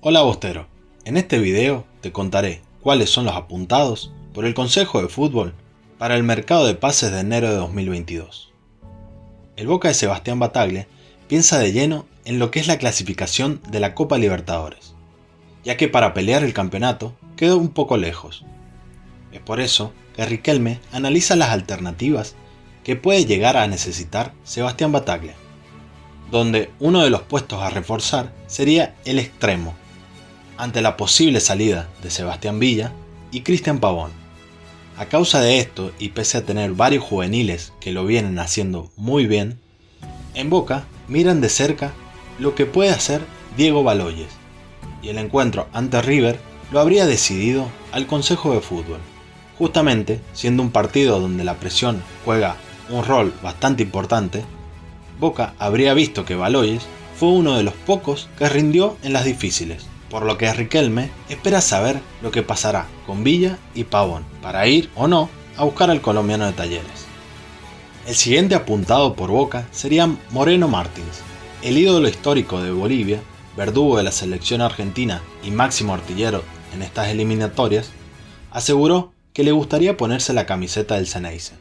Hola Bostero, en este video te contaré cuáles son los apuntados por el Consejo de Fútbol para el mercado de pases de enero de 2022. El Boca de Sebastián Bataglia piensa de lleno en lo que es la clasificación de la Copa Libertadores, ya que para pelear el campeonato quedó un poco lejos. Es por eso que Riquelme analiza las alternativas que puede llegar a necesitar Sebastián Bataglia, donde uno de los puestos a reforzar sería el extremo, ante la posible salida de Sebastián Villa y Cristian Pavón. A causa de esto, y pese a tener varios juveniles que lo vienen haciendo muy bien, en Boca miran de cerca lo que puede hacer Diego Baloyes, y el encuentro ante River lo habría decidido al Consejo de Fútbol, justamente siendo un partido donde la presión juega un rol bastante importante. Boca habría visto que Baloyes fue uno de los pocos que rindió en las difíciles, por lo que Riquelme espera saber lo que pasará con Villa y Pavón para ir o no a buscar al colombiano de Talleres. El siguiente apuntado por Boca sería Moreno Martins, el ídolo histórico de Bolivia, verdugo de la selección argentina y máximo artillero en estas eliminatorias. Aseguró que le gustaría ponerse la camiseta del Xeneize.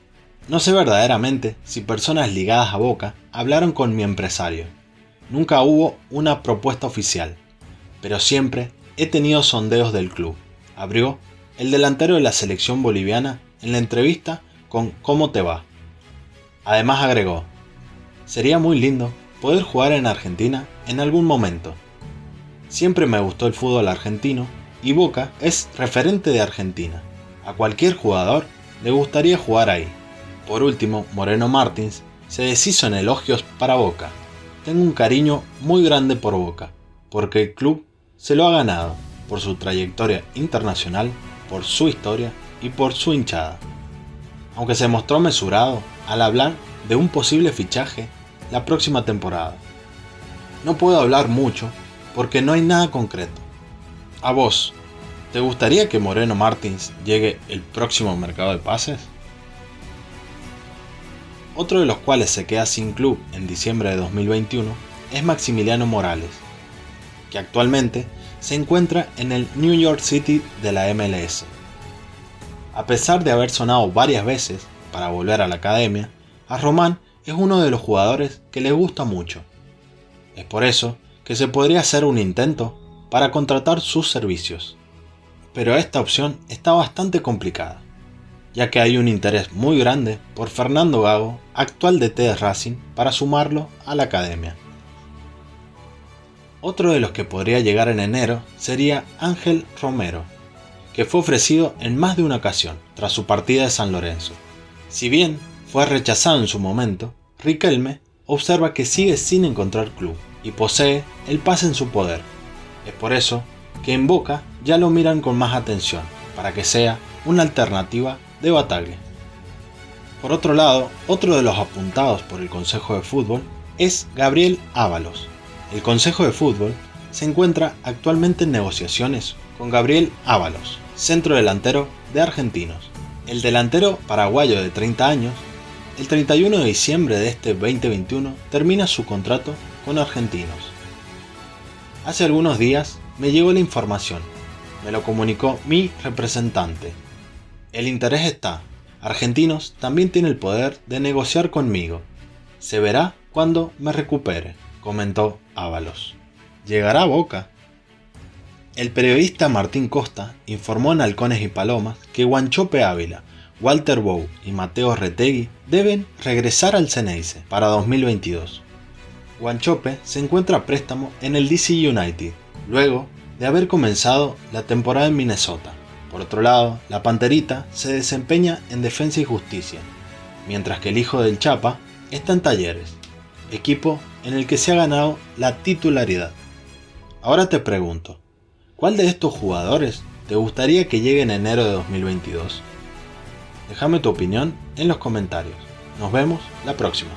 No sé verdaderamente si personas ligadas a Boca hablaron con mi empresario. Nunca hubo una propuesta oficial, pero siempre he tenido sondeos del club, abrió el delantero de la selección boliviana en la entrevista con ¿Cómo te va? Además agregó: sería muy lindo poder jugar en Argentina en algún momento. Siempre me gustó el fútbol argentino y Boca es referente de Argentina. A cualquier jugador le gustaría jugar ahí. Por último, Moreno Martins se deshizo en elogios para Boca. Tengo un cariño muy grande por Boca, porque el club se lo ha ganado por su trayectoria internacional, por su historia y por su hinchada. Aunque se mostró mesurado al hablar de un posible fichaje la próxima temporada. No puedo hablar mucho porque no hay nada concreto. ¿A vos, te gustaría que Moreno Martins llegue el próximo mercado de pases? Otro de los cuales se queda sin club en diciembre de 2021 es Maximiliano Morales, que actualmente se encuentra en el New York City de la MLS. A pesar de haber sonado varias veces para volver a la academia, a Román es uno de los jugadores que le gusta mucho. Es por eso que se podría hacer un intento para contratar sus servicios. Pero esta opción está bastante complicada, ya que hay un interés muy grande por Fernando Gago, actual DT de Racing, para sumarlo a la academia. Otro de los que podría llegar en enero sería Ángel Romero, que fue ofrecido en más de una ocasión tras su partida de San Lorenzo. Si bien fue rechazado en su momento, Riquelme observa que sigue sin encontrar club y posee el pase en su poder. Es por eso que en Boca ya lo miran con más atención, para que sea una alternativa de Bataglia. Por otro lado, otro de los apuntados por el Consejo de Fútbol es Gabriel Ábalos. El Consejo de Fútbol se encuentra actualmente en negociaciones con Gabriel Ábalos, centro delantero de Argentinos. El delantero paraguayo de 30 años, el 31 de diciembre de este 2021 termina su contrato con Argentinos. Hace algunos días me llegó la información, me lo comunicó mi representante. El interés está, Argentinos también tiene el poder de negociar conmigo. Se verá cuando me recupere, comentó Ábalos. ¿Llegará a Boca? El periodista Martín Costa informó en Halcones y Palomas que Wanchope Ávila, Walter Bou y Mateo Retegui deben regresar al Xeneize para 2022. Wanchope se encuentra a préstamo en el DC United, luego de haber comenzado la temporada en Minnesota. Por otro lado, la Panterita se desempeña en Defensa y Justicia, mientras que el hijo del Chapa está en Talleres, equipo en el que se ha ganado la titularidad. Ahora te pregunto, ¿cuál de estos jugadores te gustaría que llegue en enero de 2022? Déjame tu opinión en los comentarios. Nos vemos la próxima.